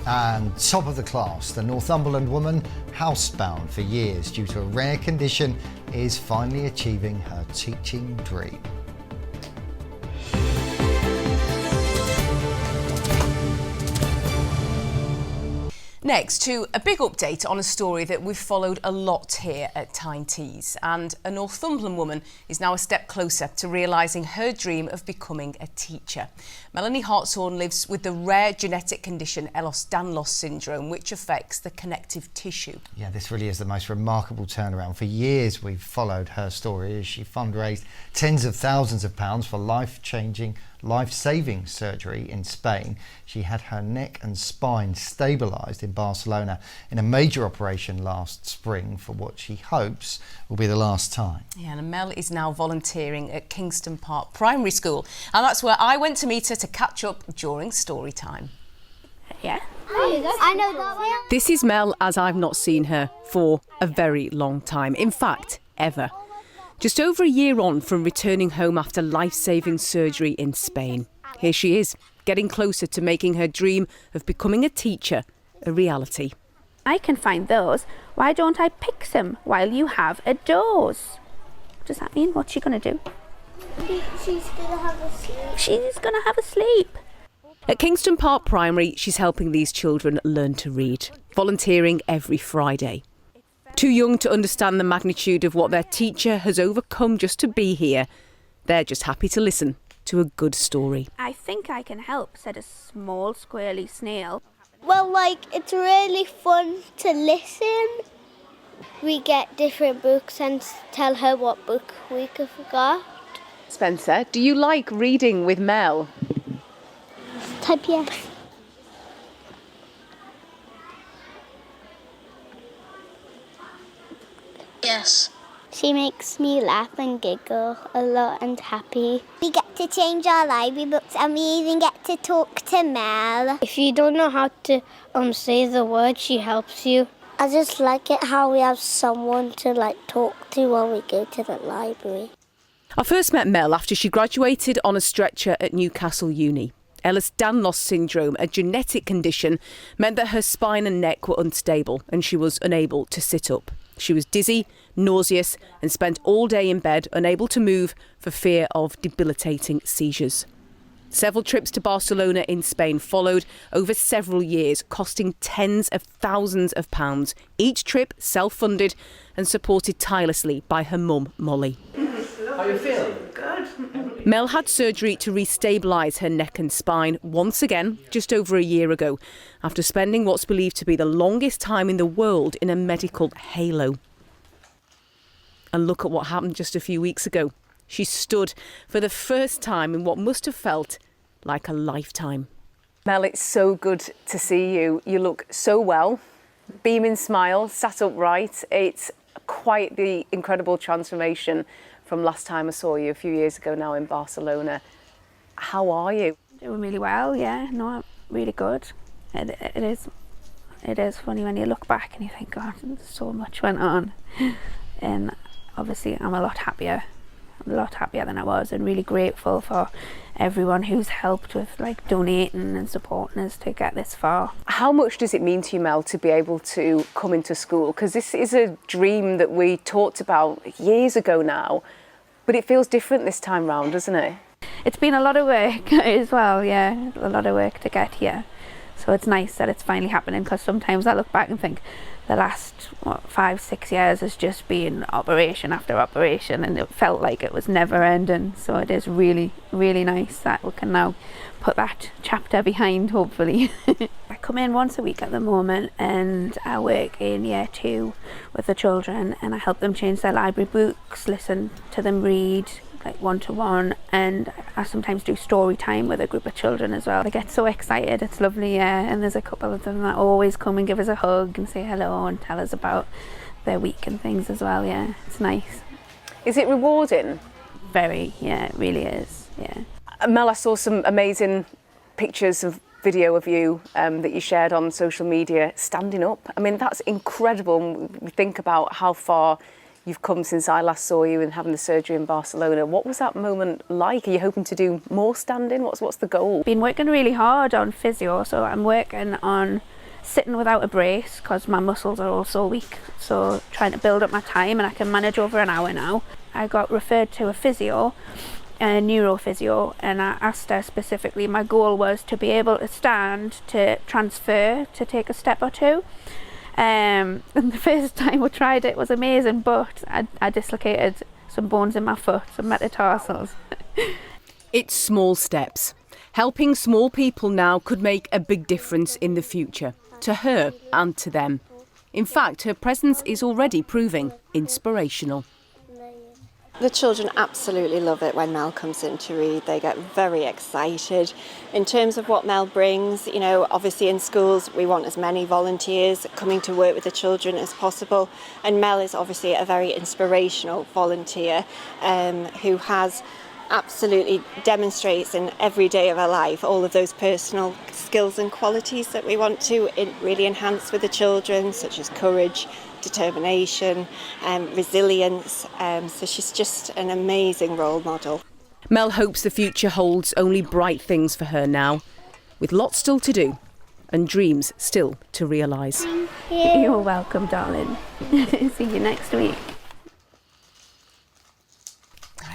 And top of the class, the Northumberland woman, housebound for years due to a rare condition, is finally achieving her teaching dream. Next, to a big update on a story that we've followed a lot here at Tyne Tees, and a Northumberland woman is now a step closer to realising her dream of becoming a teacher. Melanie Hartshorn lives with the rare genetic condition Ehlers-Danlos syndrome, which affects the connective tissue. Yeah, this really is the most remarkable turnaround. For years we've followed her story as she fundraised tens of thousands of pounds for life-changing, life-saving surgery in Spain. She had her neck and spine stabilised in Barcelona in a major operation last spring for what she hopes will be the last time. Yeah, and Mel is now volunteering at Kingston Park Primary School, and that's where I went to meet her to catch up during story time. Yeah. I know that one. This is Mel as I've not seen her for a very long time. In fact, ever. Just over a year on from returning home after life-saving surgery in Spain. Here she is, getting closer to making her dream of becoming a teacher a reality. I can find those. Why don't I pick some while you have a dose? Does that mean what's she going to do? She's going to have a sleep. She's going to have a sleep. At Kingston Park Primary, she's helping these children learn to read, volunteering every Friday. Too young to understand the magnitude of what their teacher has overcome just to be here, they're just happy to listen to a good story. I think I can help, said a small squirrely snail. Well, it's really fun to listen. We get different books and tell her what book we forgot. Spencer, do you like reading with Mel? Type yes. Yes. She makes me laugh and giggle a lot and happy. We get to change our library books and we even get to talk to Mel. If you don't know how to say the word, she helps you. I just like it how we have someone to talk to when we go to the library. I first met Mel after she graduated on a stretcher at Newcastle Uni. Ehlers-Danlos syndrome, a genetic condition, meant that her spine and neck were unstable and she was unable to sit up. She was dizzy, nauseous and spent all day in bed, unable to move for fear of debilitating seizures. Several trips to Barcelona in Spain followed over several years, costing tens of thousands of pounds. Each trip self-funded and supported tirelessly by her mum, Molly. How are you feeling? Good. Mel had surgery to restabilise her neck and spine once again just over a year ago, after spending what's believed to be the longest time in the world in a medical halo. And look at what happened just a few weeks ago. She stood for the first time in what must have felt like a lifetime. Mel, it's so good to see you. You look so well, beaming smile, sat upright. It's quite the incredible transformation from last time I saw you a few years ago now in Barcelona. How are you? Doing really well, yeah. No, really good. It is funny when you look back and you think, God, so much went on. And obviously I'm a lot happier than I was, and really grateful for everyone who's helped with donating and supporting us to get this far. How much does it mean to you, Mel, to be able to come into school? Because this is a dream that we talked about years ago now, but it feels different this time round, doesn't it? It's been a lot of work as well, yeah, a lot of work to get here. So it's nice that it's finally happening, because sometimes I look back and think the last 5-6 years has just been operation after operation, and it felt like it was never ending. So it is really, really nice that we can now put that chapter behind, hopefully. I come in once a week at the moment, and I work in year 2 with the children, and I help them change their library books, listen to them read, one-to-one, and I sometimes do story time with a group of children as well. They get so excited, it's lovely, yeah, and there's a couple of them that always come and give us a hug and say hello and tell us about their week and things as well, yeah, it's nice. Is it rewarding? Very, yeah, it really is, yeah. Mel, I saw some amazing pictures of video of you that you shared on social media standing up. I mean, that's incredible when we think about how far you've come since I last saw you and having the surgery in Barcelona. What was that moment like? Are you hoping to do more standing? What's the goal? Been working really hard on physio, so I'm working on sitting without a brace because my muscles are all so weak, so trying to build up my time, and I can manage over an hour now. I got referred to a physio, a neurophysio, and I asked her specifically, my goal was to be able to stand, to transfer, to take a step or two. And the first time we tried it was amazing, but I dislocated some bones in my foot, some metatarsals. It's small steps. Helping small people now could make a big difference in the future, to her and to them. In fact, her presence is already proving inspirational. The children absolutely love it when Mel comes in to read. They get very excited. In terms of what Mel brings, you know, obviously in schools we want as many volunteers coming to work with the children as possible. And Mel is obviously a very inspirational volunteer who has absolutely demonstrates in every day of her life all of those personal skills and qualities that we want to really enhance with the children, such as courage, determination, resilience. So she's just an amazing role model. Mel hopes the future holds only bright things for her now, with lots still to do and dreams still to realise. You're welcome, darling. See you next week.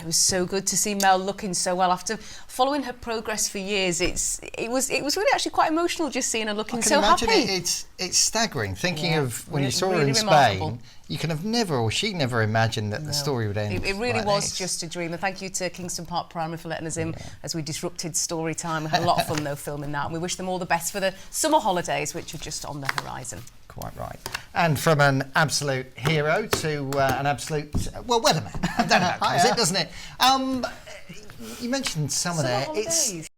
It was so good to see Mel looking so well after following her progress for years. It was really actually quite emotional just seeing her looking so happy. It's staggering thinking of when you saw her in remarkable. Spain. You can have never, or she never imagined that the story would end. It really like was this. just a dream. And thank you to Kingston Park Primary for letting us in as we disrupted story time. We had a lot of fun though filming that, and we wish them all the best for the summer holidays, which are just on the horizon. Quite right. And from an absolute hero to an absolute, weatherman. I don't know, it doesn't it? You mentioned summer there. Holidays.